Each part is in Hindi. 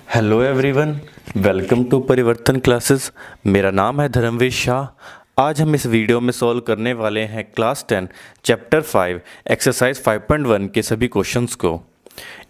हेलो एवरीवन, वेलकम टू परिवर्तन क्लासेस। मेरा नाम है धर्मवीर शाह। आज हम इस वीडियो में सॉल्व करने वाले हैं क्लास 10 चैप्टर 5 एक्सरसाइज 5.1 के सभी क्वेश्चंस को।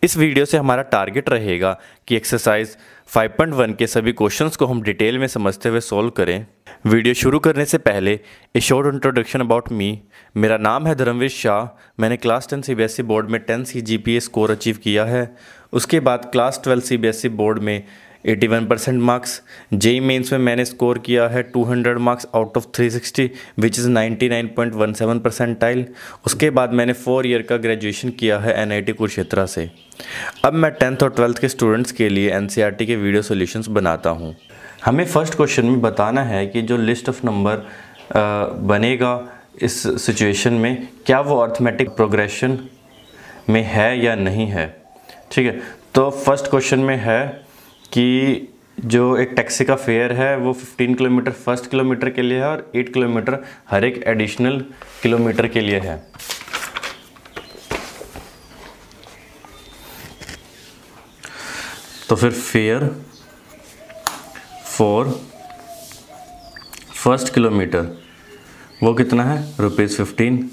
इस वीडियो से हमारा टारगेट रहेगा कि एक्सरसाइज 5.1 के सभी क्वेश्चंस को हम डिटेल में समझते हुए सॉल्व करें। वीडियो शुरू करने से पहले ए शॉर्ट इंट्रोडक्शन अबाउट मी। मेरा नाम है धर्मवीर शाह। मैंने क्लास 10 सीबीएसई बोर्ड में 10 CGPA स्कोर अचीव किया है। उसके बाद क्लास 12 सीबीएसई बोर्ड में 81% मार्क्स। जेई मेंस में मैंने स्कोर किया है 200 marks out of 360 which is 99.17 percentile. उसके बाद मैंने 4 ईयर का ग्रेजुएशन किया है NIT कुरुक्षेत्र से। अब मैं 10th और 12th के स्टूडेंट्स के लिए NCERT के वीडियो सॉल्यूशंस बनाता हूँ। हमें फर्स्ट क्वेश्चन में बताना है कि जो लिस्ट ऑफ नंबर बनेगा इस सिचुएशन में क्या वो अर्थमेटिक प्रोग्रेशन में है या नहीं है। ठीक है, तो फर्स्ट क्वेश्चन में है कि जो एक टैक्सी का फेयर है वो 15 किलोमीटर फर्स्ट किलोमीटर के लिए है और 8 किलोमीटर हर एक एडिशनल किलोमीटर के लिए है। तो फिर फेयर फॉर फर्स्ट किलोमीटर वो कितना है ₹15।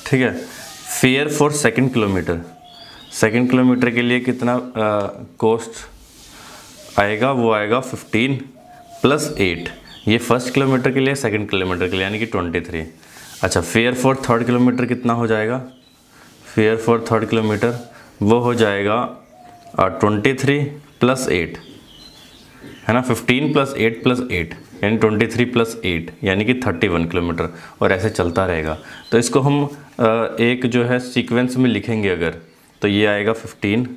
ठीक है, फेयर फॉर सेकंड किलोमीटर के लिए कितना कॉस्ट आएगा, वो आएगा 15 + 8। ये फर्स्ट किलोमीटर के लिए, सेकंड किलोमीटर के लिए यानी कि 23। अच्छा, फेयर फॉर थर्ड किलोमीटर कितना हो जाएगा? फेयर फॉर थर्ड किलोमीटर वो हो जाएगा 23 + 8 है ना, 15 + 8 + 8 यानी 23 + 8 यानी कि 31 किलोमीटर, और ऐसे चलता रहेगा। तो इसको हम एक जो है सीक्वेंस में लिखेंगे अगर, तो ये आएगा 15,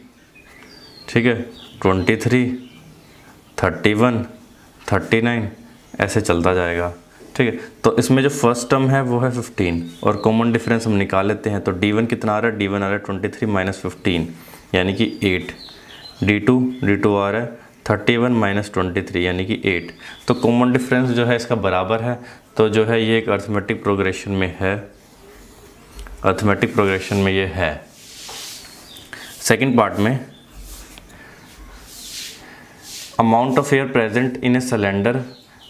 ठीक है, 23, 31, 39 ऐसे चलता जाएगा। ठीक है, तो इसमें जो फर्स्ट टर्म है वो है 15 और कॉमन डिफरेंस हम निकाल लेते हैं। तो D1 कितना आ रहा है? D1 आ रहा है 23 - 15 यानी कि 8। D2 आ रहा है 31 - 23 यानी कि 8। तो कॉमन डिफरेंस जो है इसका बराबर है, तो जो है ये एक अर्थमेटिक प्रोग्रेशन में ये है। सेकंड पार्ट में, amount of air present in a cylinder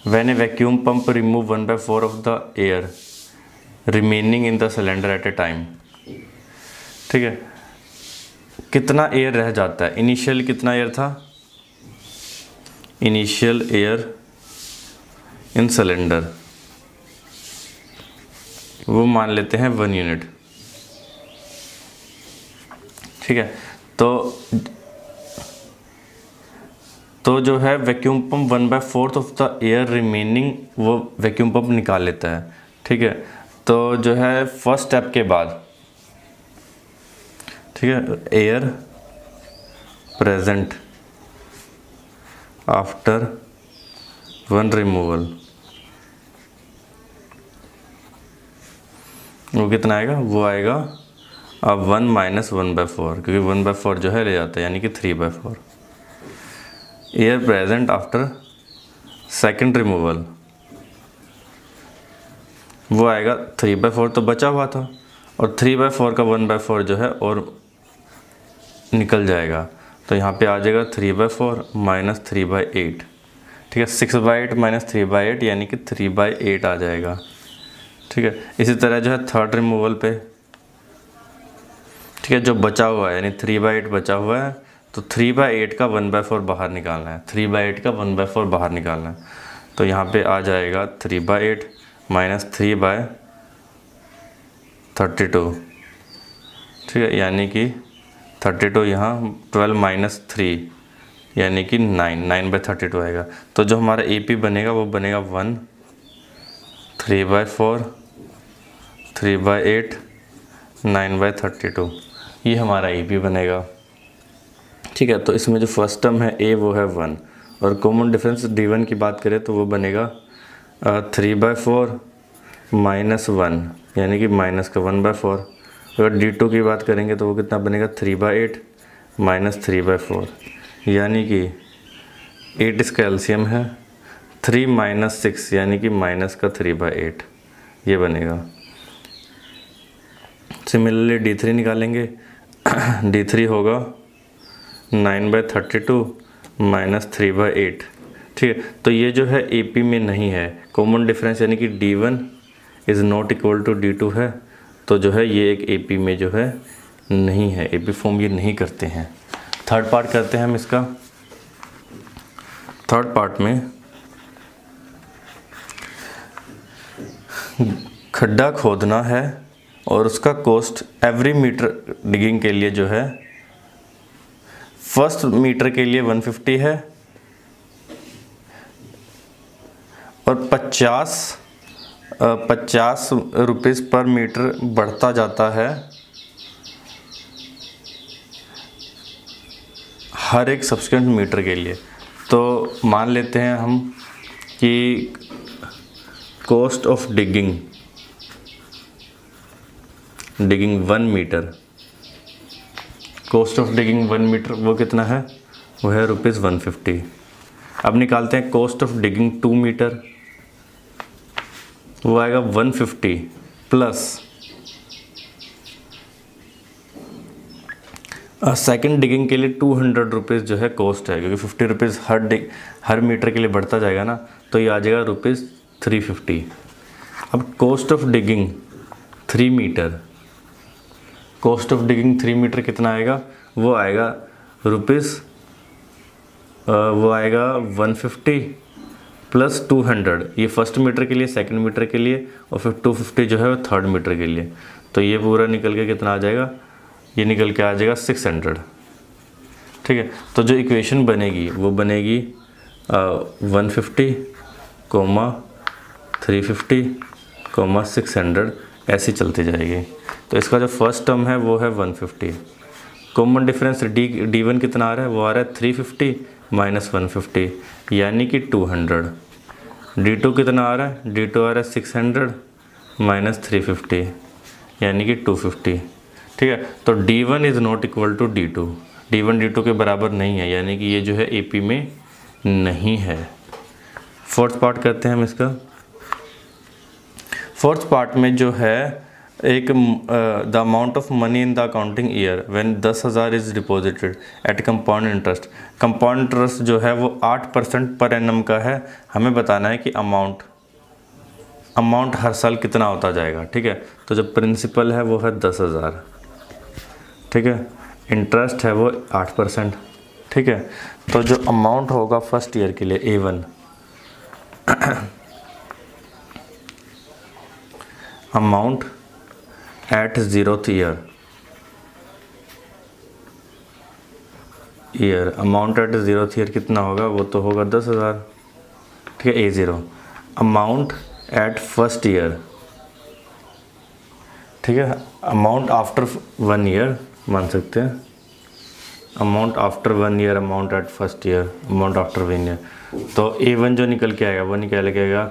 when A vacuum pump remove 1/4 of the air remaining in the cylinder eight A time. ठीक है, कितना एयर रह जाता है? इनिशियल कितना एयर था? इनिशियल एयर इन सिलेंडर वो मान लेते हैं 1 यूनिट। ठीक है, तो जो है vacuum pump 1/4 of the air remaining वो वैक्यूम पंप निकाल लेता है। ठीक है, तो जो है फर्स्ट स्टेप के बाद, ठीक है, एयर प्रेजेंट आफ्टर 1 रिमूवल वो कितना आएगा? वो आएगा अब 1 - 1/4, क्योंकि 1/4 जो है ले जाता है यानी कि 3/4। Air present after second removal वो आएगा 3/4, तो बचा हुआ था, और 3/4 का 1/4 जो है और निकल जाएगा। तो यहाँ पे आ जाएगा 3/4 - 3/8। ठीक है, 6/8 - 3/8 यानी कि 3/8 आ जाएगा। ठीक है, इसी तरह जो है थर्ड रिमूवल पे, ठीक है, जो बचा हुआ है यानी 3/8 बचा हुआ है, तो 3/8 का 1/4 बाहर निकालना है। 3/8 का 1/4 बाहर निकालना है, तो यहाँ पे आ जाएगा 3/8 - 3/32। ठीक है, यानी कि 32 यहाँ 12 - 3 यानी कि 9/32 आएगा। तो जो हमारा AP बनेगा वो बनेगा 1, 3/4, 3/8, 9/32, ये हमारा AP बनेगा। ठीक है, तो इसमें जो फर्स्ट टर्म है A वो है 1, और कॉमन डिफरेंस D1 की बात करें तो वो बनेगा 3/4 - 1 यानी कि माइनस का 1/4। अगर D2 की बात करेंगे तो वो कितना बनेगा? 3/8 - 3/4 यानी कि 8 इसका एलसीएम है, 3 - 6 यानी कि माइनस का 3/8 ये बनेगा। सिमिलरली D3 निकालेंगे। D3 होगा 9/32 -3/8। ठीक है, तो ये जो है AP में नहीं है, कॉमन डिफरेंस यानी कि D1 is not equal to D2 है, तो जो है ये एक AP में जो है नहीं है, AP फॉर्म ये नहीं करते हैं। थर्ड पार्ट करते हैं हम इसका। थर्ड पार्ट में खड्डा खोदना है और उसका कॉस्ट एवरी मीटर डिगिंग के लिए जो है, फर्स्ट मीटर के लिए 150 है और 50 रुपीज़ पर मीटर बढ़ता जाता है हर एक सब्सिक्वेंट मीटर के लिए। तो मान लेते हैं हम कि cost of digging 1 metre, cost of digging 1 metre वो कितना है, वो है ₹150। अब निकालते हैं कॉस्ट ऑफ डिगिंग 2 मीटर, वो आएगा 150 प्लस सेकंड डिगिंग के लिए 200 रुपीज़ जो है कॉस्ट है, क्योंकि 50 रुपीज़ हर मीटर के लिए बढ़ता जाएगा ना, तो ये आ जाएगा ₹350। अब cost of digging 3 metre, cost of digging 3 metre कितना आएगा, वो आएगा 150 प्लस 200, ये फर्स्ट मीटर के लिए, सेकंड मीटर के लिए, और फिर 250 जो है वो थर्ड मीटर के लिए। तो ये पूरा निकल के कितना आ जाएगा, ये निकल के आ जाएगा 600। ठीक है, तो जो इक्वेशन बनेगी वो बनेगी 150, 350, 600 ऐसी चलती जाएगी। तो इसका जो फर्स्ट टर्म है वो है 150। कॉमन डिफरेंस D1 कितना आ रहा है, वो आ रहा है 350 माइनस 150 यानी कि 200। D2 कितना आ रहा है, D2 आ रहा है 600 माइनस 350 यानी कि 250। ठीक है, तो D1 is not equal to D2, D1 D2 के बराबर नहीं है, यानी कि ये जो है AP में नहीं है। फोर्थ पार्ट करते हैं हम इसका। फोर्थ पार्ट में जो है एक the amount of money in the accounting year when 10,000 is deposited at compound interest. Compound interest जो है वो 8% पर एनम का है। हमें बताना है कि अमाउंट हर साल कितना होता जाएगा। ठीक है, तो जो प्रिंसिपल है वो है 10,000। ठीक है, इंटरेस्ट है वो 8%। ठीक है, तो जो अमाउंट होगा फर्स्ट ईयर के लिए A1 amount at 0th year, amount at 0th year कितना होगा, वो तो होगा 10,000। ठीक है, A0 amount at first year. ठीक है, अमाउंट आफ्टर 1 ईयर मान सकते हैं, amount after 1 year, amount at first year, amount after 1 year. तो A1 जो निकल के आएगा वो निकल के आएगा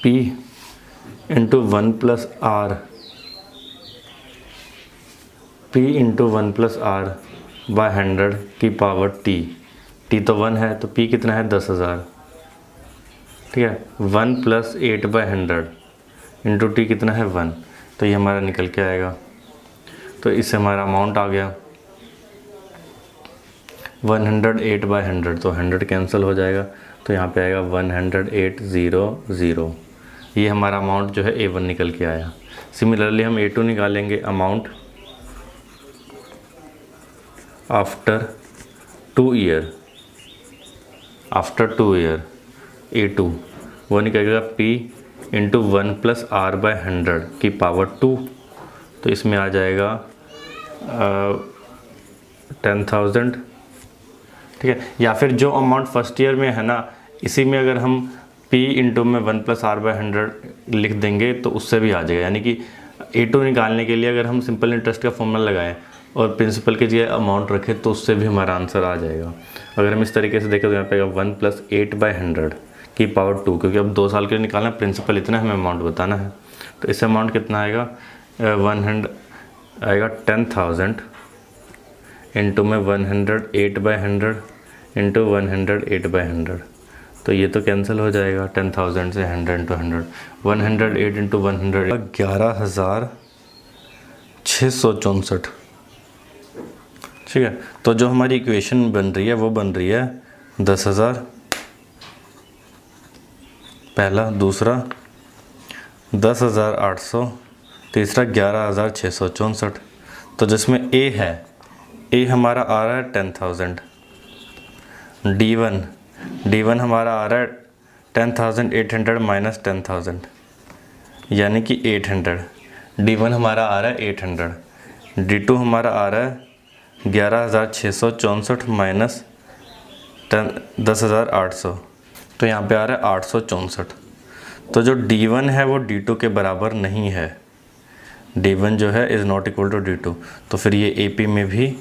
P into 1 plus R, P into 1 plus R by 100 की पावर T तो 1 है, तो P कितना है 10,000। ठीक है, 1 प्लस 8 बाय 100 इंटू T कितना है 1, तो ये हमारा निकल के आएगा। तो इससे हमारा अमाउंट आ गया 108 बाय 100, तो 100 कैंसिल हो जाएगा, तो यहाँ पे आएगा 108,000। ये हमारा अमाउंट जो है A1 निकल के आया। सिमिलरली हम A2 निकालेंगे, अमाउंट आफ्टर 2 ईयर, A2 वो निकलेगा P into 1 plus R by 100 की पावर 2, तो इसमें आ जाएगा 10,000। ठीक है, या फिर जो अमाउंट फर्स्ट ईयर में है ना, इसी में अगर हम P इंटू में 1 प्लस R बाय 100 लिख देंगे तो उससे भी आ जाएगा। यानी कि A2 निकालने के लिए अगर हम सिंपल इंटरेस्ट का फॉर्मूला लगाएं और प्रिंसिपल के जगह अमाउंट रखें तो उससे भी हमारा आंसर आ जाएगा। अगर हम इस तरीके से देखें तो यहाँ पे 1 प्लस 8 बाय 100 की पावर 2, क्योंकि अब 2 साल के लिए निकालना, प्रिंसिपल इतना हमें अमाउंट बताना है। तो इससे अमाउंट कितना आएगा, 100 आएगा 10,000 इंटू में 108 बाय 100 इंटू 108 बाय 100, तो ये तो कैंसिल हो जाएगा 10,000 से 100 इंटू 100, 108 इंटू 100 11,664। ठीक है। तो जो हमारी इक्वेशन बन रही है वो बन रही है 10,000 पहला, दूसरा 10,800, तीसरा 11,664। तो जिसमें ए है, ए हमारा आ रहा है 10,000, D1 हमारा आ रहा है 10,800 माइनस 10,000 यानी कि 800। D1 हमारा आ रहा है 800, D2 हमारा आ रहा है 11,664 माइनस 10,800, तो यहाँ पे आ रहा है 864। तो जो D1 है वो D2 के बराबर नहीं है, D1 जो है is not equal to D2, तो फिर ये AP में भी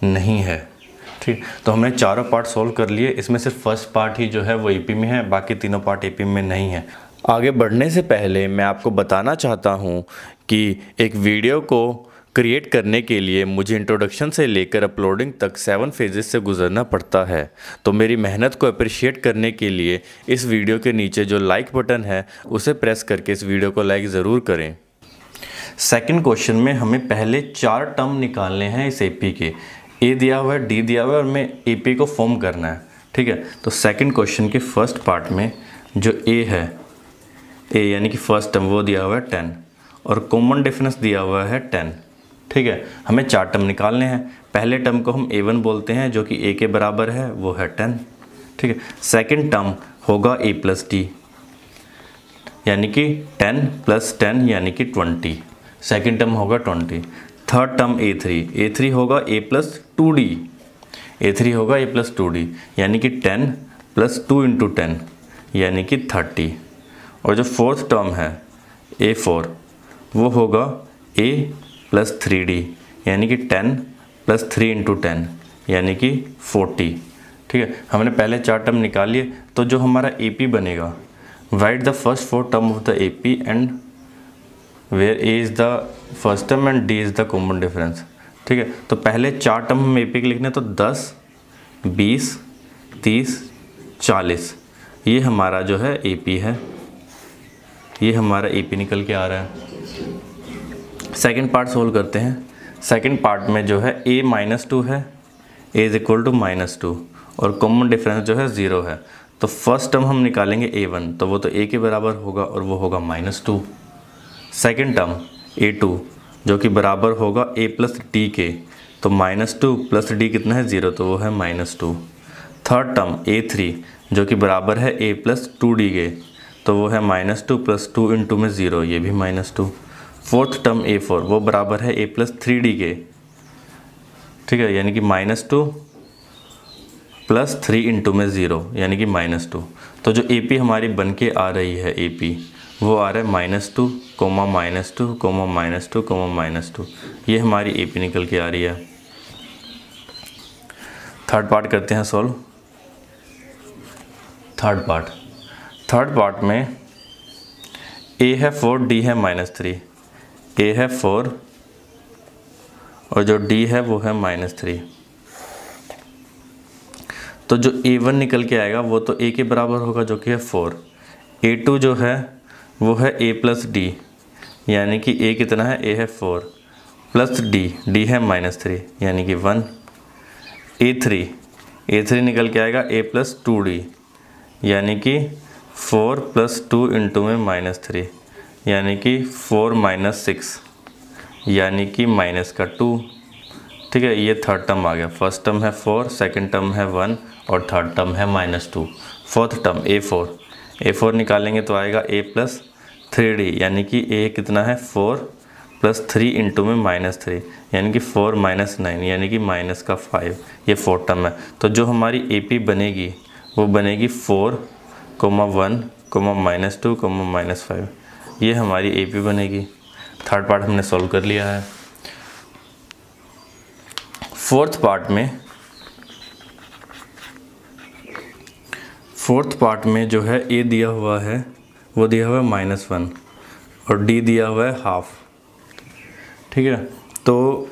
नहीं है। ठीक, तो हमने चारों पार्ट सोल्व कर लिए। इसमें सिर्फ फर्स्ट पार्ट ही जो है वो AP में है, बाकी तीनों पार्ट AP में नहीं है। आगे बढ़ने से पहले मैं आपको बताना चाहता हूँ कि एक वीडियो को क्रिएट करने के लिए मुझे इंट्रोडक्शन से लेकर अपलोडिंग तक 7 फेजेस से गुजरना पड़ता है। तो मेरी मेहनत को अप्रिशिएट करने के लिए इस वीडियो के नीचे जो लाइक बटन है उसे प्रेस करके इस वीडियो को लाइक ज़रूर करें। सेकंड क्वेश्चन में हमें पहले 4 टर्म निकालने हैं इस AP के। A दिया हुआ है, D दिया हुआ है और हमें AP को फॉर्म करना है। ठीक है, तो सेकंड क्वेश्चन के फर्स्ट पार्ट में जो A है, A यानी कि फर्स्ट टर्म वो दिया हुआ है 10 और कॉमन डिफरेंस दिया हुआ है 10। ठीक है, हमें 4 टर्म निकालने हैं। पहले टर्म को हम A1 बोलते हैं जो कि A के बराबर है, वो है 10। ठीक है, सेकंड टर्म होगा A प्लस D यानी कि 10 प्लस 10 यानी कि 20, सेकंड टर्म होगा 20। थर्ड टर्म A3 होगा A प्लस 2D, A3 होगा A प्लस 2D यानी कि 10 प्लस 2 इंटू 10 यानी कि 30। और जो फोर्थ टर्म है A4 वो होगा A प्लस 3D यानी कि 10 प्लस 3 इंटू 10 यानी कि 40। ठीक है, हमने पहले 4 टर्म निकाल लिए। तो जो हमारा AP बनेगा, right the first 4 term of the AP and where A is the first term and D is the common difference. ठीक है, तो पहले 4 टर्म हम AP के लिखने, तो 10, 20, 30, 40 ये हमारा जो है AP है, ये हमारा AP निकल के आ रहा है। सेकंड पार्ट सोल्व करते हैं। सेकंड पार्ट में जो है A -2 है, A इज़ इक्वल टू -2 और कॉमन डिफरेंस जो है 0 है। तो फर्स्ट टर्म हम निकालेंगे A1, तो वो तो A के बराबर होगा और वो होगा -2। सेकंड टर्म A2 जो कि बराबर होगा A प्लस D के, तो -2 प्लस D कितना है 0, तो वो है -2। थर्ड टर्म A3 जो कि बराबर है A प्लस 2D के, तो वो है -2 प्लस 2 इंटू में 0, ये भी -2। फोर्थ टर्म A4 वो बराबर है A प्लस 3D के, ठीक है, यानी कि -2 प्लस 3 इंटू में 0 यानी कि -2। तो जो AP हमारी बन के आ रही है AP वो आ रहा है -2, -2, -2, -2, ये हमारी AP निकल के आ रही है। थर्ड पार्ट करते हैं सॉल्व। थर्ड पार्ट में A है 4, D है -3, A है 4 और जो D है वो है -3। तो जो A1 निकल के आएगा वो तो A के बराबर होगा जो कि है 4। A2 जो है वो है A प्लस D यानी कि A कितना है, A है 4 प्लस D है -3 यानी कि 1। A3 निकल के आएगा A प्लस 2D यानी कि 4 प्लस 2 इंटू में -3 यानी कि 4 - 6 यानी कि माइनस का 2। ठीक है, ये थर्ड टर्म आ गया। फर्स्ट टर्म है 4, सेकंड टर्म है 1 और थर्ड टर्म है -2। फोर्थ टर्म A4 निकालेंगे तो आएगा A प्लस 3D यानी कि A कितना है 4 प्लस 3 इंटू में -3 यानी कि 4 - 9 यानी कि -5। ये फोर्थ टर्म है। तो जो हमारी AP बनेगी वो बनेगी 4, 1, -2, -5, ये हमारी AP बनेगी। थर्ड पार्ट हमने सॉल्व कर लिया है। फोर्थ पार्ट में जो है A दिया हुआ है वो दिया हुआ है -1 और D दिया हुआ है हाफ। ठीक है, तो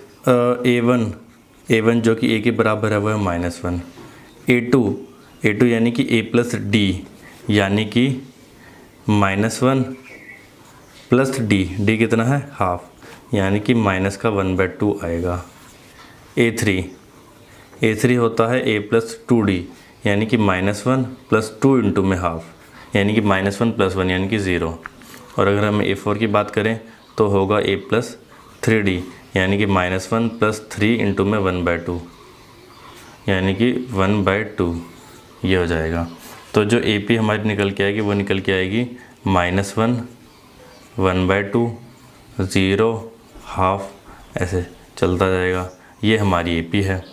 A1 जो कि A के बराबर है वो है -1। A2 यानी कि A प्लस D यानी कि -1 प्लस D कितना है हाफ यानी कि -1/2 आएगा। A3 A3 होता है A प्लस 2D यानी कि -1 प्लस 2 इंटू में हाफ यानी कि -1 प्लस 1 यानी कि 0। और अगर हम A4 की बात करें तो होगा A प्लस 3D यानी कि -1 प्लस 3 इंटू में 1/2 यानी कि 1/2 ये हो जाएगा। तो जो AP हमारी निकल के आएगी वो निकल के आएगी -1 1/2 0 हाफ, ऐसे चलता जाएगा। ये हमारी AP है।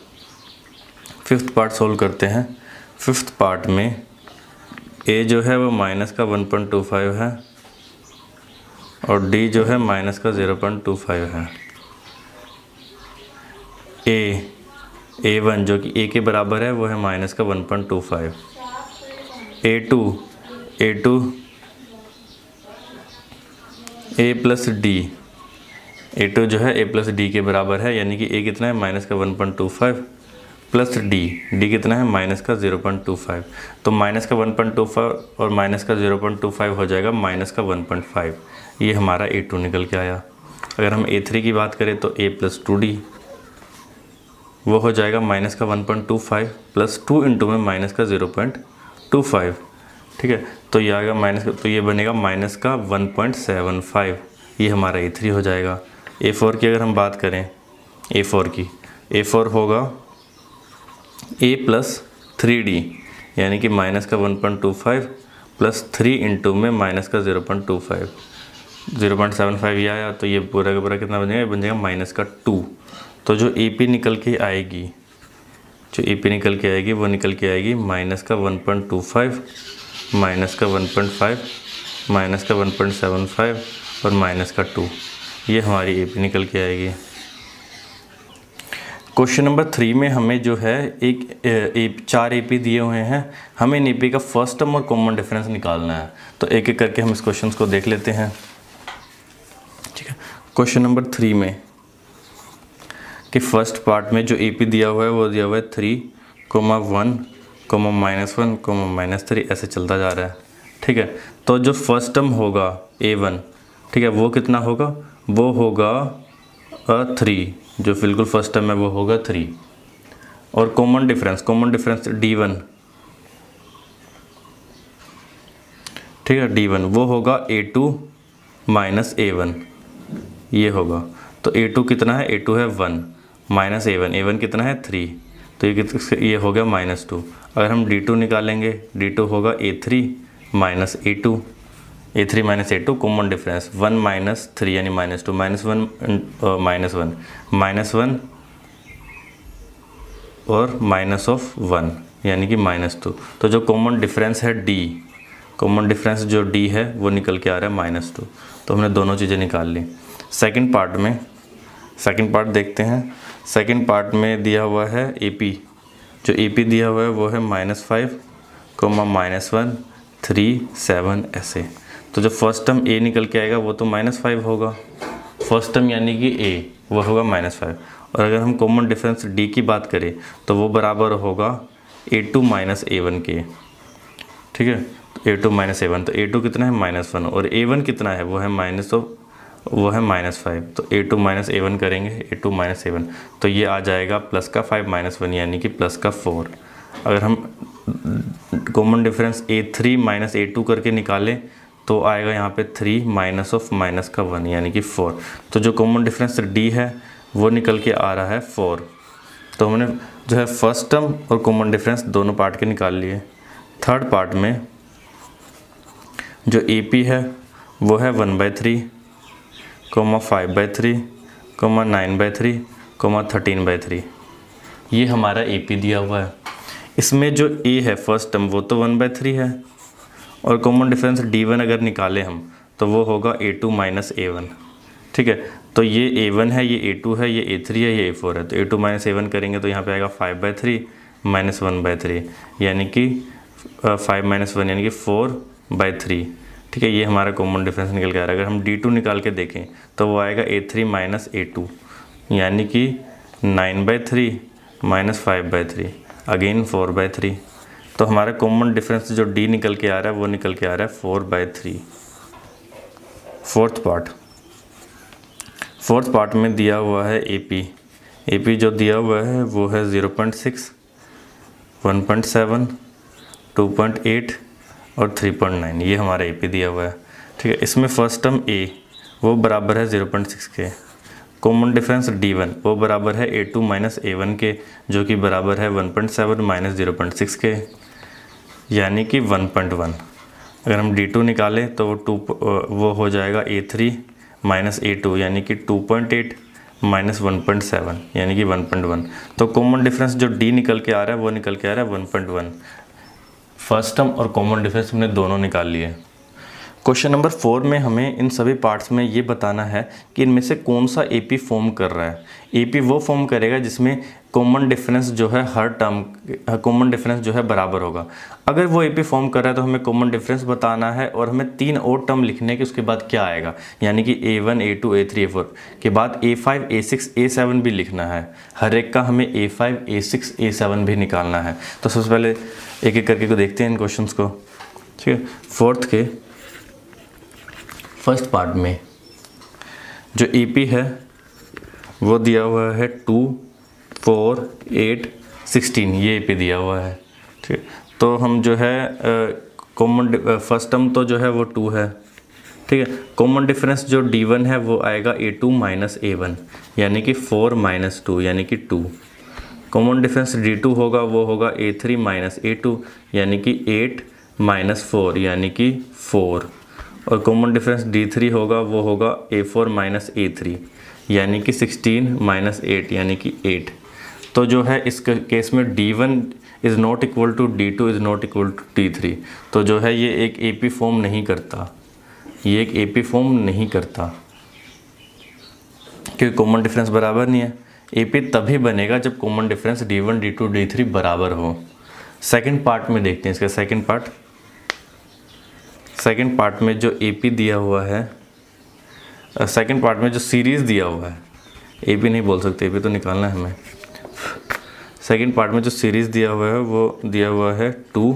फिफ्थ पार्ट सोल्व करते हैं। फिफ्थ पार्ट में A जो है वो माइनस का 1.25 है और D जो है माइनस का 0.25 है। A1 जो कि A के बराबर है वो है माइनस का 1.25। A2 A plus D, A2 जो है A प्लस D के बराबर है यानी कि A कितना है माइनस का 1.25 प्लस D कितना है माइनस का 0.25। तो माइनस का 1.25 और माइनस का 0.25 हो जाएगा माइनस का 1.5। ये हमारा A2 निकल के आया। अगर हम A3 की बात करें तो A प्लस 2D वो हो जाएगा माइनस का 1.25 प्लस 2 इंटू में माइनस का 0.25। ठीक है, तो ये आएगा माइनस का, तो ये बनेगा माइनस का 1.75। ये हमारा A3 हो जाएगा। A4 की अगर हम बात करें A4 होगा A प्लस 3D यानी कि माइनस का 1.25 प्लस 3 इंटू में माइनस का 0.75 ये आया। तो ये पूरा का पूरा कितना बन जाएगा, बन जाएगा माइनस का 2। तो जो AP निकल के आएगी वो निकल के आएगी माइनस का 1.25 माइनस का 1.5 माइनस का 1.75 और माइनस का 2। ये हमारी AP निकल के आएगी। क्वेश्चन नंबर 3 में हमें जो है चार AP दिए हुए हैं। हमें इन AP का फर्स्ट टर्म और कॉमन डिफरेंस निकालना है। तो एक एक करके हम इस क्वेश्चन को देख लेते हैं। ठीक है, क्वेश्चन नंबर 3 में कि फर्स्ट पार्ट में जो AP दिया हुआ है वो दिया हुआ है 3, 1, -1, -3 ऐसे चलता जा रहा है। ठीक है, तो जो फर्स्ट टर्म होगा A1, ठीक है, वो कितना होगा, वो होगा 3, जो बिल्कुल फर्स्ट टर्म है वो होगा 3। और कॉमन डिफरेंस D1, ठीक है, D1 वो होगा A2 माइनस A1 ये होगा। तो A2 कितना है, A2 है 1 माइनस A1 कितना है 3, तो ये हो गया -2। अगर हम D2 निकालेंगे, D2 होगा A3 minus A2 common difference 1 minus 3 यानी -2 -1 और -1 यानी कि -2। तो जो कॉमन डिफरेंस है कॉमन डिफरेंस जो D है वो निकल के आ रहा है -2। तो हमने दोनों चीज़ें निकाल ली। सेकंड पार्ट देखते हैं। सेकंड पार्ट में दिया हुआ है AP, जो AP दिया हुआ है वो है -5, -1, 3, 7 ऐसे। तो जो फर्स्ट टर्म A निकल के आएगा वो तो -5 होगा, फर्स्ट टर्म यानी कि A वो होगा -5। और अगर हम कॉमन डिफरेंस D की बात करें तो वो बराबर होगा A2 माइनस A1 के। ठीक है, तो A2 माइनस A1, तो A2 कितना है -1 और A1 कितना है वो है -5। तो A2 माइनस A1 करेंगे, A2 माइनस A1, तो ये आ जाएगा प्लस का 5 -1 यानी कि प्लस का 4। अगर हम common difference A3 minus A2 करके निकालें तो आएगा यहाँ पे 3 माइनस ऑफ माइनस का 1 यानी कि 4। तो जो कॉमन डिफरेंस D है वो निकल के आ रहा है 4। तो हमने जो है फर्स्ट टर्म और कॉमन डिफरेंस दोनों पार्ट के निकाल लिए। थर्ड पार्ट में जो AP है वो है 1/3, 5/3, 9/3, 13/3। ये हमारा AP दिया हुआ है। इसमें जो A है फर्स्ट टर्म वो तो 1/3 है और कॉमन डिफरेंस D1 अगर निकालें हम तो वो होगा A2 माइनस A1। ठीक है, तो ये A1 है, ये A2 है, ये A3 है, ये A4 है। तो A2 माइनस A1 करेंगे तो यहाँ पे आएगा 5/3 माइनस 1/3 यानी कि 5 माइनस 1 यानी कि 4/3। ठीक है, ये हमारा कॉमन डिफरेंस निकल के आ रहा है। अगर हम D2 निकाल के देखें तो वो आएगा A3 माइनस A2 यानी कि 9/3 माइनस 5/3 अगेन 4/3। तो हमारा कॉमन डिफरेंस जो D निकल के आ रहा है वो निकल के आ रहा है 4/3। फोर्थ पार्ट में दिया हुआ है AP AP जो दिया हुआ है वो है 0.6, 1.7, 2.8 और 3.9, ये हमारा AP दिया हुआ है। ठीक है, इसमें फर्स्ट टर्म A वो बराबर है 0.6 के, कॉमन डिफरेंस D1 वो बराबर है A2 माइनस A1 के, जो कि बराबर है 1.7 माइनस 0.6 के, यानी कि 1.1। अगर हम D2 निकालें तो वो हो जाएगा A3 माइनस A2 यानी कि 2.8 माइनस 1.7 यानी कि 1.1। तो कॉमन डिफरेंस जो D निकल के आ रहा है वो निकल के आ रहा है 1.1। फर्स्ट टर्म और कॉमन डिफरेंस हमने दोनों निकाल लिए। क्वेश्चन नंबर 4 में हमें इन सभी पार्ट्स में ये बताना है कि इनमें से कौन सा AP फॉर्म कर रहा है। AP वो फॉर्म करेगा जिसमें कॉमन डिफरेंस जो है हर टर्म कॉमन डिफरेंस जो है बराबर होगा। अगर वो AP फॉर्म कर रहा है तो हमें कॉमन डिफरेंस बताना है और हमें 3 और टर्म लिखने के उसके बाद क्या आएगा, यानी कि A1 A2 A3 A4 के बाद A5 A6 A7 भी लिखना है। हर एक का हमें A5 A6 A7 भी निकालना है। तो सबसे पहले एक एक करके को देखते हैं इन क्वेश्चंस को। ठीक है, फोर्थ के फर्स्ट पार्ट में जो AP है वो दिया हुआ है 2, 4, 8, 16, ये AP दिया हुआ है। ठीक है, तो हम जो है कॉमन फर्स्ट टर्म तो जो है वो 2 है। ठीक है, कॉमन डिफरेंस जो D1 है वो आएगा A2 माइनस A1 यानी कि 4 माइनस 2 यानी कि 2। कॉमन डिफरेंस D2 होगा वो होगा A3 माइनस A2 यानी कि 8 माइनस 4 यानी कि 4। और कॉमन डिफरेंस D3 होगा वो होगा A4 माइनस A3 यानी कि 16 माइनस 8 यानी कि 8। तो जो है इस केस में D1 is not equal to D2 is not equal to D3। तो जो है ये एक AP फॉर्म नहीं करता, ये एक AP फॉर्म नहीं करता क्योंकि कॉमन डिफरेंस बराबर नहीं है। AP तभी बनेगा जब common difference D1 D2 D3 बराबर हो। सेकंड पार्ट में देखते हैं इसका सेकंड पार्ट में जो AP दिया हुआ है, सेकंड पार्ट में जो सीरीज़ दिया हुआ है, AP नहीं बोल सकते, AP तो निकालना है हमें। सेकंड पार्ट में जो सीरीज़ दिया हुआ है वो दिया हुआ है 2,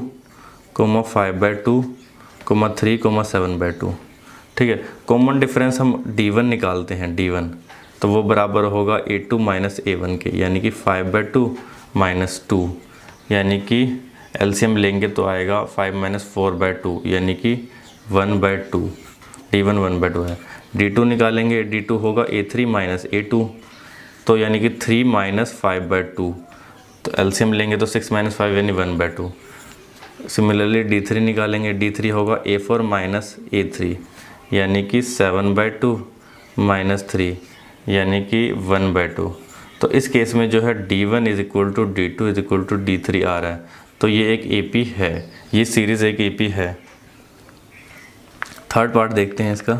5/2, 3, 7/2। ठीक है, कॉमन डिफरेंस हम D1 निकालते हैं, D1 तो वो बराबर होगा A2 माइनस A1 के यानी कि 5/2 माइनस 2 यानी कि LCM लेंगे तो आएगा 5 माइनस 4/2 यानी कि 1/2। D1 1/2 है। D2 निकालेंगे, D2 होगा A3 माइनस A2 तो यानी कि 3 माइनस 5/2। तो LCM लेंगे तो 6 माइनस 5 यानी 1/2। सिमिलरली D3 निकालेंगे, D3 होगा A4 माइनस A3 यानी कि 7/2 माइनस 3 यानी कि 1/2। तो इस केस में जो है D1 is equal to D2 is equal to D3 आ रहा है, तो ये एक AP है, ये सीरीज़ एक AP है। थर्ड पार्ट देखते हैं इसका।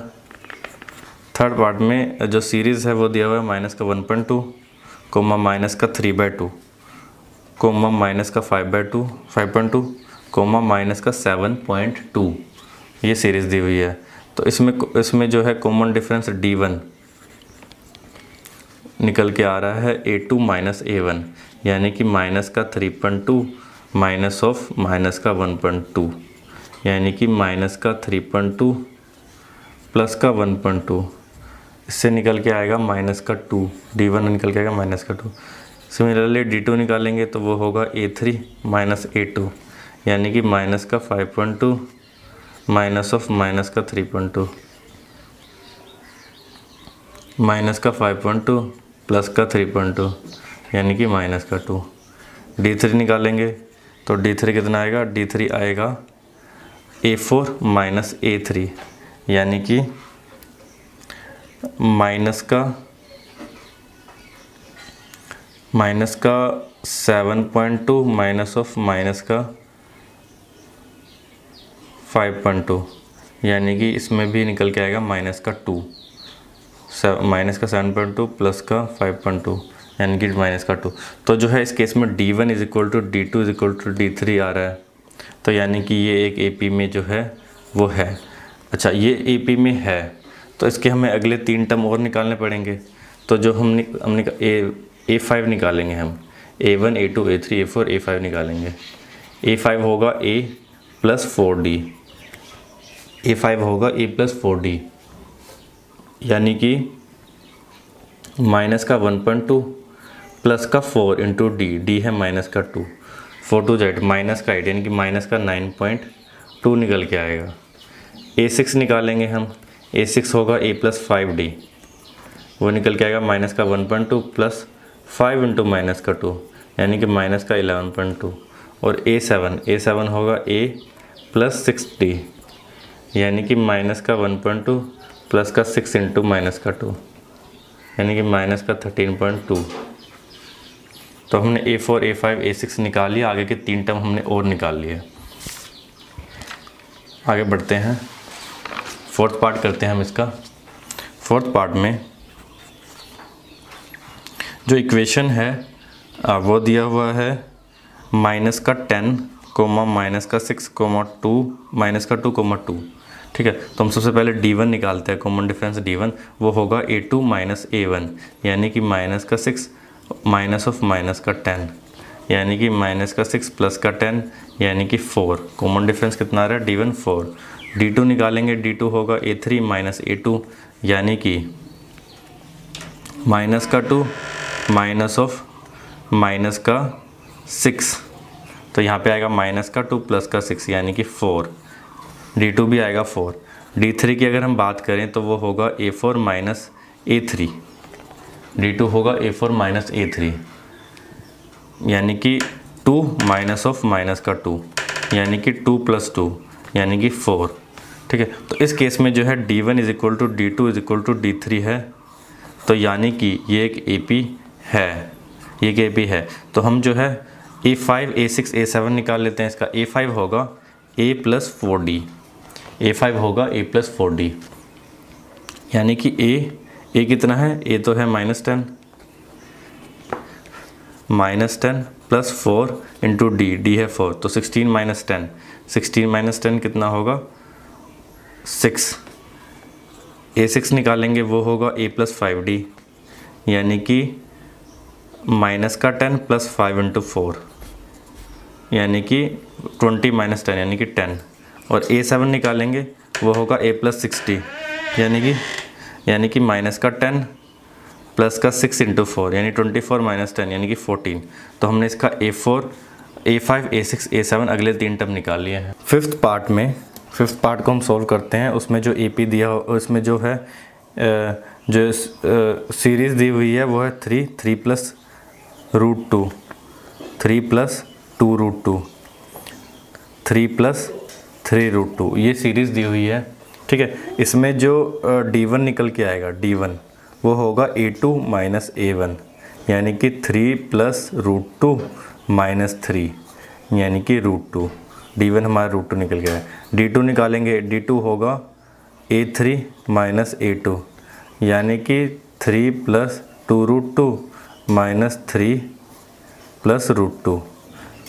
थर्ड पार्ट में जो सीरीज़ है वो दिया हुआ है माइनस का 1.2 कोमा माइनस का 3/2 कोमा माइनस का 5/2 कोमा माइनस का 7.2, ये सीरीज़ दी हुई है। तो इसमें जो है कॉमन डिफरेंस D1 निकल के आ रहा है A2 माइनस A1 यानी कि माइनस का 3.2 माइनस ऑफ माइनस का 1.2 यानी कि माइनस का 3.2 प्लस का 1.2, इससे निकल के आएगा माइनस का 2, D1 निकल के आएगा माइनस का 2। सिमिलरली D2 निकालेंगे तो वो होगा A3 माइनस A2 यानी कि माइनस का 5.2 माइनस ऑफ माइनस का 3.2 माइनस का 5.2 प्लस का 3.2 यानी कि माइनस का 2। D3 निकालेंगे तो D3 कितना आएगा, D3 आएगा A4 माइनस A3 यानी कि माइनस का 7.2 माइनस ऑफ माइनस का 5.2 यानी कि इसमें भी निकल के आएगा माइनस का 2, माइनस का 7.2 प्लस का 5.2 यानी कि माइनस का 2। तो जो है इस केस में D1 is equal to D2 is equal to D3 आ रहा है, तो यानी कि ये एक AP में जो है वो है। अच्छा, ये AP में है तो इसके हमें अगले 3 टर्म और निकालने पड़ेंगे। तो जो हमने A5 निकालेंगे हम, A1 A2 A3 A4 A5 निकालेंगे। A5 होगा A प्लस 4D, A5 होगा A प्लस 4D यानी कि माइनस का 1.2 प्लस का 4 इंटू डी, डी है माइनस का 2, 4 टू जेड माइनस का 8 यानी कि माइनस का 9.2 निकल के आएगा। A6 निकालेंगे हम, A6 होगा A प्लस 5D, वो निकल के आएगा माइनस का 1.2 प्लस 5 इंटू माइनस का 2 यानी कि माइनस का 11.2। और A7 होगा A प्लस 6D यानी कि माइनस का 1.2 प्लस का 6 इंटू माइनस का 2 यानी कि माइनस का 13.2। तो हमने A4, A5, A6 निकाल लिया, आगे के 3 टर्म हमने और निकाल लिए। आगे बढ़ते हैं, फोर्थ पार्ट करते हैं हम इसका। फोर्थ पार्ट में जो इक्वेशन है वो दिया हुआ है माइनस का 10 कोमा माइनस का 6 कोमा 2 माइनस का 2 कोमा 2। ठीक है, तो हम सबसे पहले D1 निकालते हैं, कॉमन डिफरेंस D1, वो होगा A2 माइनस A1 यानी कि माइनस का 6 माइनस ऑफ माइनस का 10 यानी कि माइनस का 6 प्लस का 10 यानी कि 4। कॉमन डिफरेंस कितना आ रहा है D1 4। D2 निकालेंगे, D2 होगा A3 माइनस A2 यानी कि माइनस का 2 माइनस ऑफ माइनस का 6, तो यहाँ पे आएगा माइनस का 2 प्लस का 6 यानी कि 4। D2 भी आएगा 4। D3 की अगर हम बात करें तो वो होगा A4 माइनस A3, D2 होगा A4 माइनस A3 यानी कि 2 माइनस ऑफ माइनस का 2 यानी कि 2 प्लस 2 यानी कि 4। ठीक है, तो इस केस में जो है D1 is equal to D2 is equal to D3 है, तो यानी कि ये एक AP है, ये एक AP है। तो हम जो है A5, A6, A7 निकाल लेते हैं। इसका A5 होगा A प्लस 4D, A5 होगा A प्लस 4D यानी कि A कितना है, A तो है -10 प्लस 4 इंटू D है 4, तो 16 माइनस 10, 16 माइनस 10 कितना होगा 6। A6 निकालेंगे, वो होगा A प्लस 5D यानी कि माइनस का 10 प्लस 5 इंटू 4 यानी कि 20 माइनस 10 यानी कि 10। और A7 निकालेंगे, वो होगा A प्लस 60 यानी कि माइनस का 10 प्लस का 6 इंटू 4 यानी 24 माइनस 10 यानी कि 14। तो हमने इसका A4, A5, A6, A7 अगले 3 टर्म निकाल लिए हैं। फिफ्थ पार्ट को हम सोल्व करते हैं। उसमें जो AP दिया हो, उसमें जो है जो सीरीज़ दी हुई है वो है 3 प्लस √2, 3 प्लस 2 √2, 3 प्लस 3 √2, ये सीरीज़ दी हुई है। ठीक है, इसमें जो D1 निकल के आएगा, D1 वो होगा A2 माइनस A1 यानी कि 3 प्लस √2 माइनस 3 यानी कि √2। D1 हमारा √2 निकल गया है। D2 निकालेंगे, D2 होगा A3 माइनस A2 यानी कि 3 प्लस 2 √2 माइनस 3 प्लस √2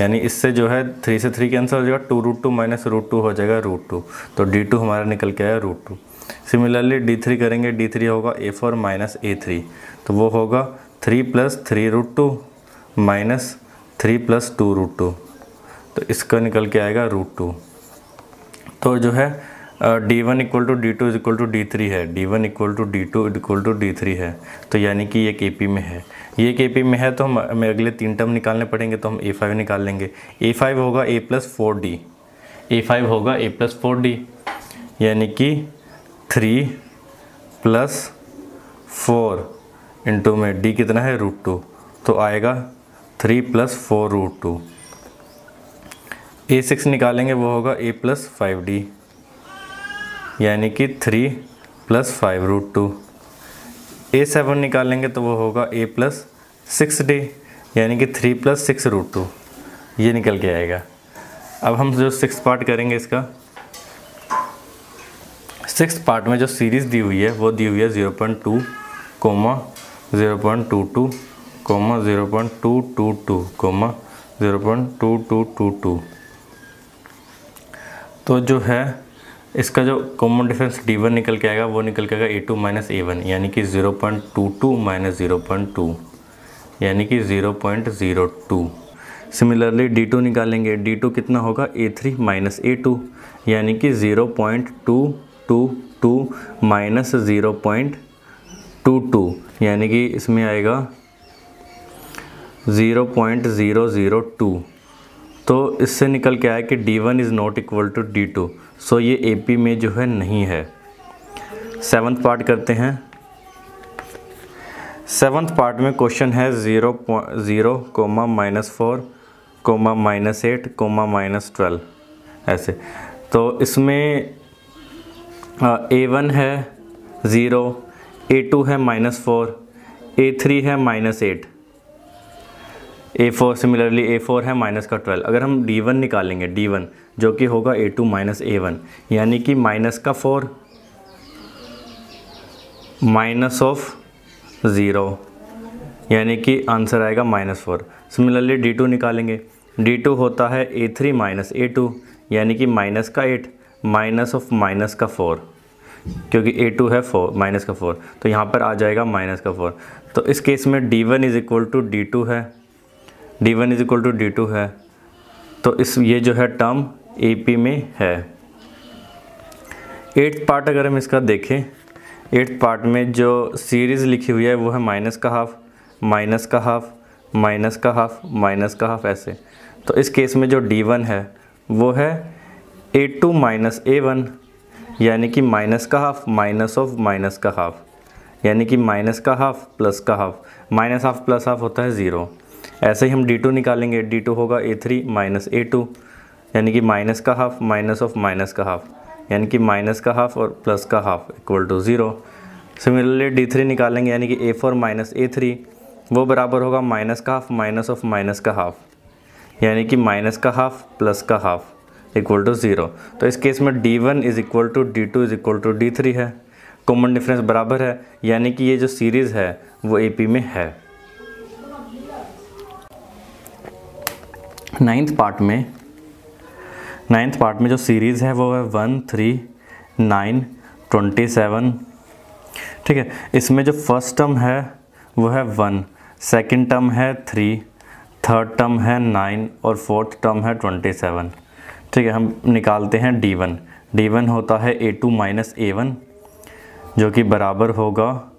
यानी इससे जो है 3 से 3 कैंसिल हो जाएगा, 2 √2 माइनस √2 हो जाएगा √2, तो D2 हमारा निकल के आया √2। सिमिलरली D3 करेंगे, D3 होगा A4 माइनस A3, तो वो होगा 3 प्लस 3 √2 माइनस 3 प्लस 2 √2, तो इसका निकल के आएगा √2। तो जो है D1 equal to D2 is equal to D3 है, D1 equal to D2 equal to D3 है, तो यानी कि ये AP में है। ये AP में है तो हमें अगले 3 टर्म निकालने पड़ेंगे, तो हम A5 निकाल लेंगे। A5 होगा A प्लस 4D, A5 होगा A प्लस 4D यानी कि 3 प्लस 4 इंटू में D कितना है √2, तो आएगा 3 प्लस 4 √2। A6 निकालेंगे, वो होगा A प्लस 5D यानी कि 3 प्लस 5 √2। A7 निकालेंगे तो वो होगा A प्लस 6D यानी कि 3 प्लस 6 √2, ये निकल के आएगा। अब हम जो 6th पार्ट करेंगे इसका, 6th पार्ट में जो सीरीज़ दी हुई है वो दी हुई है 0.2, 0.22, 0.222, 0.2222। तो जो है इसका जो कॉमन डिफरेंस D1 निकल के आएगा, वो निकल के आएगा A2 माइनस A1 यानी कि 0.22 माइनस 0.2 यानी कि 0.02। सिमिलरली D2 निकालेंगे, D2 कितना होगा A3 माइनस A2 यानी कि 0.222 माइनस 0.22 यानी कि इसमें आएगा 0.002। तो इससे निकल के आया कि D1 is not equal to D2। So ये AP में जो है नहीं है। 7th पार्ट करते हैं। 7th पार्ट में क्वेश्चन है 0, -4, -8, -12 ऐसे। तो इसमें A1 है 0, A2 है -4, A3 है -8, A4 सिमिलरली A4 है -12। अगर हम D1 निकालेंगे, D1 जो कि होगा A2 -A1, यानी कि -4 -0, यानी कि आंसर आएगा -4। सिमिलरली D2 निकालेंगे, D2 होता है A3 -A2, यानी कि -8 -4, क्योंकि A2 है 4 तो यहाँ पर आ जाएगा -4। तो इस केस में D1 is equal to D2 है, D1 is equal to D2 है। तो ये जो है टर्म AP में है। 8th पार्ट अगर हम इसका देखें, 8th पार्ट में जो सीरीज़ लिखी हुई है वो है -1/2, -1/2, -1/2 ऐसे। तो इस केस में जो D1 है वो है A2 -A1, यानी कि -1/2 -1/2, यानी कि -1/2 + 1/2, -1/2 + 1/2 होता है 0। ऐसे ही हम D2 निकालेंगे, D2 होगा A3 -A2, यानी कि -1/2 -1/2, यानी कि -1/2 और +1/2 इक्वल टू 0। सिमिलरली D3 निकालेंगे, यानी कि A4 -A3, वो बराबर होगा -1/2 -1/2, यानी कि -1/2 + 1/2 इक्वल टू 0। तो इस केस में D1 is equal to D2 is equal to D3 है। कॉमन डिफरेंस बराबर है, यानी कि ये जो सीरीज़ है वो AP में है। 9th पार्ट में जो सीरीज़ है वो है 1, 3, 9, 27। ठीक है, इसमें जो फर्स्ट टर्म है वो है 1, सेकंड टर्म है 3, थर्ड टर्म है 9 और फोर्थ टर्म है 27। ठीक है, हम निकालते हैं D1। D1 होता है A2 -A1, जो कि बराबर होगा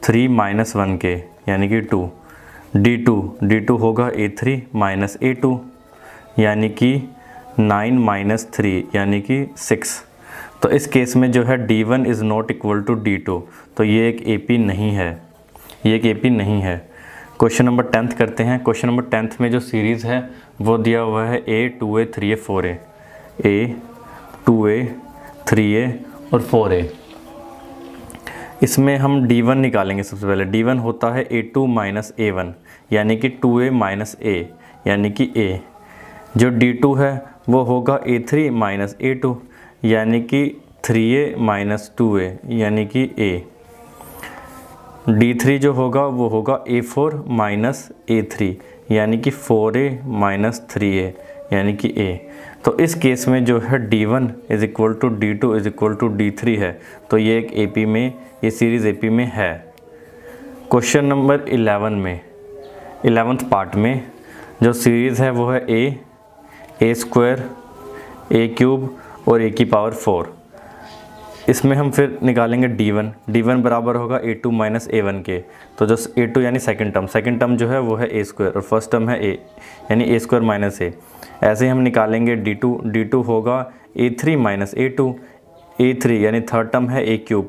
3 - 1 के, यानी कि 2। D2 होगा A3 -A2, यानी कि 9 - 3, यानी कि 6। तो इस केस में जो है D1 is not equal to D2। तो ये एक AP नहीं है, ये एक AP नहीं है। क्वेश्चन नंबर 10th करते हैं। क्वेश्चन नंबर 10th में जो सीरीज़ है वो दिया हुआ है A, 2A, 3A, 4A, A, 2A, 3A और 4A। इसमें हम D1 निकालेंगे। सबसे पहले D1 होता है A2 -A1, यानी कि 2A - A, यानी कि A। जो D2 है वो होगा A3 -A2, यानी कि 3A - 2A, यानी कि A। D3 जो होगा वो होगा A4 -A3, यानी कि 4A - 3A, यानी कि A। तो इस केस में जो है D1 is equal to D2 is equal to D3 है। तो ये एक AP में, ये सीरीज़ AP में है। क्वेश्चन नंबर 11 में, 11th पार्ट में जो सीरीज़ है वो है A², A³ और A⁴। इसमें हम फिर निकालेंगे D1 बराबर होगा A2 -A1 के। तो जो A2 यानी सेकंड टर्म जो है वो है A² और फर्स्ट टर्म है A, यानी A² - A। ऐसे ही हम निकालेंगे D2 होगा A3 -A2, A3 यानी थर्ड टर्म है A³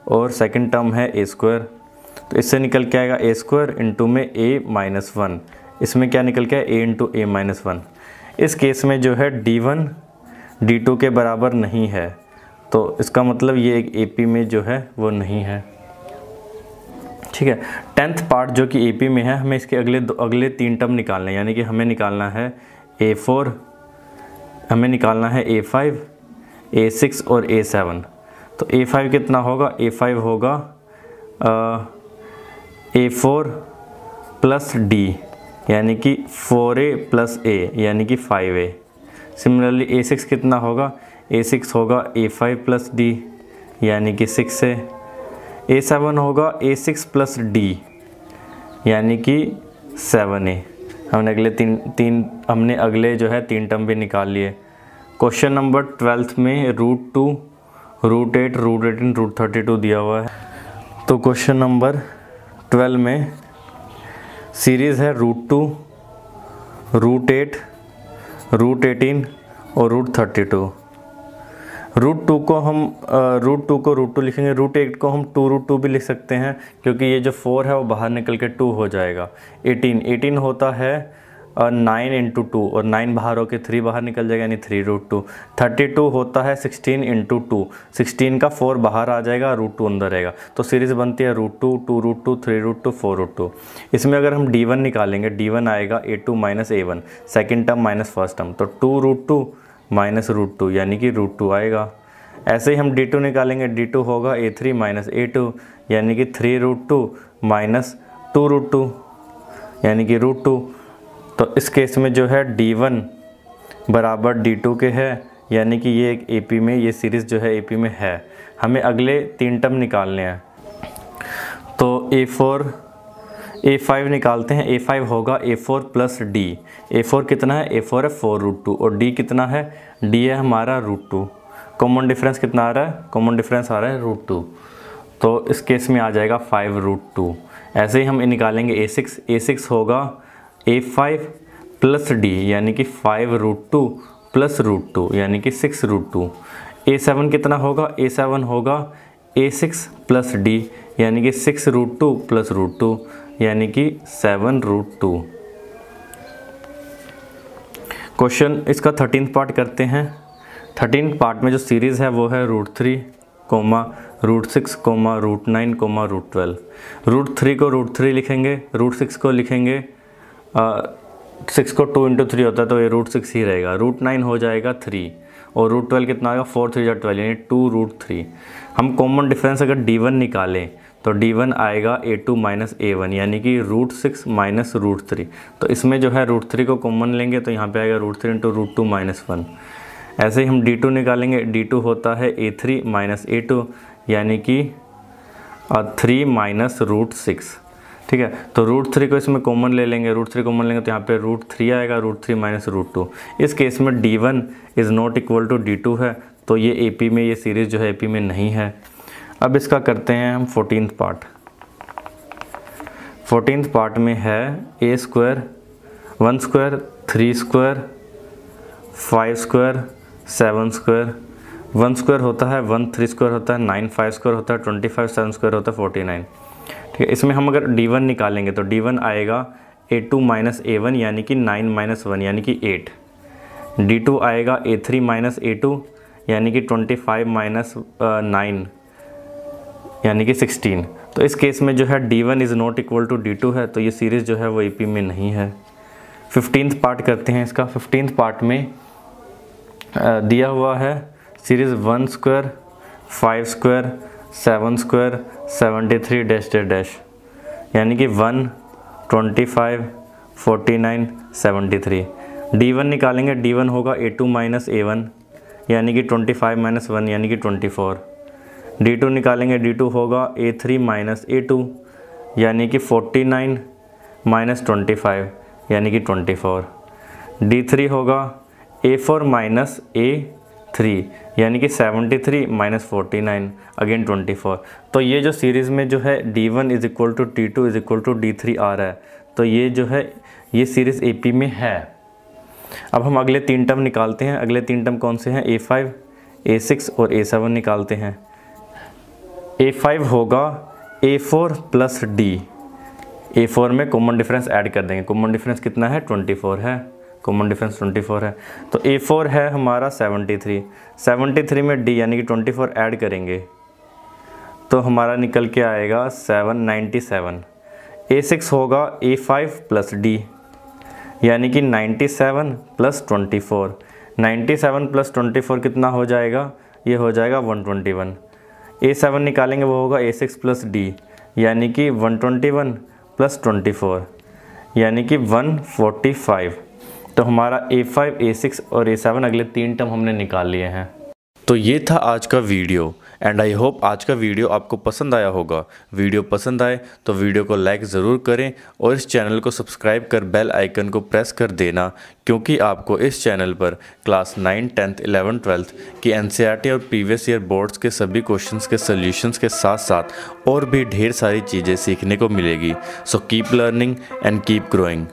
और सेकंड टर्म है A²। तो इससे निकल के आएगा A² इंटू में A-1। इसमें क्या निकल के आए A इंटू A-1। इस केस में जो है D1 D2 के बराबर नहीं है, तो इसका मतलब ये एक AP में जो है वो नहीं है। ठीक है, 10th पार्ट जो कि AP में है, हमें इसके अगले 3 टर्म निकालने हैं, यानी कि हमें निकालना है A4, हमें निकालना है A5, A6 और A7। तो A5 कितना होगा? A5 होगा A4 + D, यानी कि 4A + A, यानी कि 5A। सिमिलरली A6 कितना होगा? A6 होगा A5 + D, यानी कि 6A। A7 होगा A6 + D, यानी कि 7A। हमने अगले जो है 3 टर्म भी निकाल लिए। क्वेश्चन नंबर 12 में √2, √8, √18, √32 दिया हुआ है। तो क्वेश्चन नंबर 12 में सीरीज़ है √2, √8, √18 और √32। √2 को हम √2 लिखेंगे, √8 को हम 2√2 भी लिख सकते हैं, क्योंकि ये जो 4 है वो बाहर निकल के 2 हो जाएगा। 18 होता है 9 × 2 और 9 बाहर होके 3 बाहर निकल जाएगा, यानी 3√2। 32 होता है 16 × 2, 16 का 4 बाहर आ जाएगा, √2 अंदर रहेगा। तो सीरीज़ बनती है √2, 2√2, 3√2, 4√2। इसमें अगर हम D1 निकालेंगे, D1 आएगा A2 - A1, second term minus first term, तो 2√2 - √2 यानी कि √2 आएगा। ऐसे ही हम D2 निकालेंगे, D2 होगा A3 - A2 यानी कि 3√2 - 2√2 यानी कि √2। तो इस केस में जो है D1 बराबर D2 के है, यानी कि ये एक AP में, ये सीरीज़ जो है AP में है। हमें अगले 3 टर्म निकालने हैं, तो A5 निकालते हैं। A5 होगा A4 + D। A4 कितना है? A4 है 4√2 और D कितना है? D है हमारा √2। कॉमन डिफरेंस कितना आ रहा है? कॉमन डिफरेंस आ रहा है √2। तो इस केस में आ जाएगा 5√2। ऐसे ही हम निकालेंगे A6। A6 होगा A5 + D यानी कि 5√2 + √2 यानी कि 6√2। A7 कितना होगा? A7 होगा A6 + D यानी कि 6√2 + √2 यानी कि 7√2। क्वेश्चन इसका 13th पार्ट करते हैं। 13th पार्ट में जो सीरीज़ है वो है √3, √6, √9, √12। √3 को √3 लिखेंगे, √6 को लिखेंगे, 6 को 2 × 3 होता है तो ये √6 ही रहेगा। √9 हो जाएगा 3 और √12 कितना आएगा? 4 × 3 = 12 यानी 2√3। हम कॉमन डिफरेंस अगर D1 निकालें तो D1 आएगा A2 - A1 यानी कि √6 - √3। तो इसमें जो है √3 को कॉमन लेंगे तो यहाँ पे आएगा √3 × √2 - 1। ऐसे ही हम D2 निकालेंगे, D2 होता है A3 - A2 यानी कि 3 - √6। ठीक है, तो √3 को इसमें कॉमन ले लेंगे, √3 कॉमन लेंगे तो यहाँ पे √3 आएगा, √3 - √2। इस केस में D1 ≠ D2 है, तो ये AP में, ये सीरीज़ जो है AP में नहीं है। अब इसका करते हैं हम 14th पार्ट। 14th पार्ट में है A², 1² 3², 5², 7²। 1² होता है 1, 3² होता है 9, 5² होता है 25, 7² होता है 49। ठीक है, इसमें हम अगर D1 निकालेंगे तो D1 आएगा A2 - A1 यानी कि 9 - 1 यानी कि 8। D2 आएगा A3 - A2 यानी कि 25 - 9 यानी कि 16। तो इस केस में जो है D1 ≠ D2 है, तो ये सीरीज़ जो है वो AP में नहीं है। 15th पार्ट करते हैं इसका। 15th पार्ट में दिया हुआ है सीरीज़ 1² 5² 7² 73 यानी कि 1 25 49 73। D1 निकालेंगे, D1 होगा A2 - A1 यानी कि 25 - 1 यानी कि 24। D2 निकालेंगे, D2 होगा A3 - A2 यानी कि 49 - 25 यानी कि 24। D3 होगा A4 - A3 यानी कि 73 - 49 अगेन 24। तो ये जो सीरीज़ में जो है D1 = D2 = D3 आ रहा है, तो ये जो है ये सीरीज़ AP में है। अब हम अगले 3 टर्म निकालते हैं। अगले 3 टर्म कौन से हैं? A5, A6 और A7 निकालते हैं। A5 होगा A4 + D। A4 में कॉमन डिफरेंस ऐड कर देंगे। कॉमन डिफरेंस कितना है? 24 है। कॉमन डिफरेंस 24 है। तो A4 है हमारा 73 में D यानी कि 24 ऐड करेंगे तो हमारा निकल के आएगा 797। A6 होगा A5 + D यानी कि 97 + 24। 97 + 24 कितना हो जाएगा? ये हो जाएगा 121। A7 निकालेंगे, वो होगा A6 + D यानी कि 121 + 24 यानी कि 145। तो हमारा A5, A6 और A7 अगले 3 टर्म हमने निकाल लिए हैं। तो ये था आज का वीडियो। एंड आई होप आज का वीडियो आपको पसंद आया होगा। वीडियो पसंद आए तो वीडियो को लाइक ज़रूर करें और इस चैनल को सब्सक्राइब कर बेल आइकन को प्रेस कर देना, क्योंकि आपको इस चैनल पर क्लास 9, 10th, 11th, 12th की NCERT और प्रीवियस ईयर बोर्ड्स के सभी क्वेश्चंस के सॉल्यूशंस के साथ साथ और भी ढेर सारी चीज़ें सीखने को मिलेगी। So keep learning and keep growing.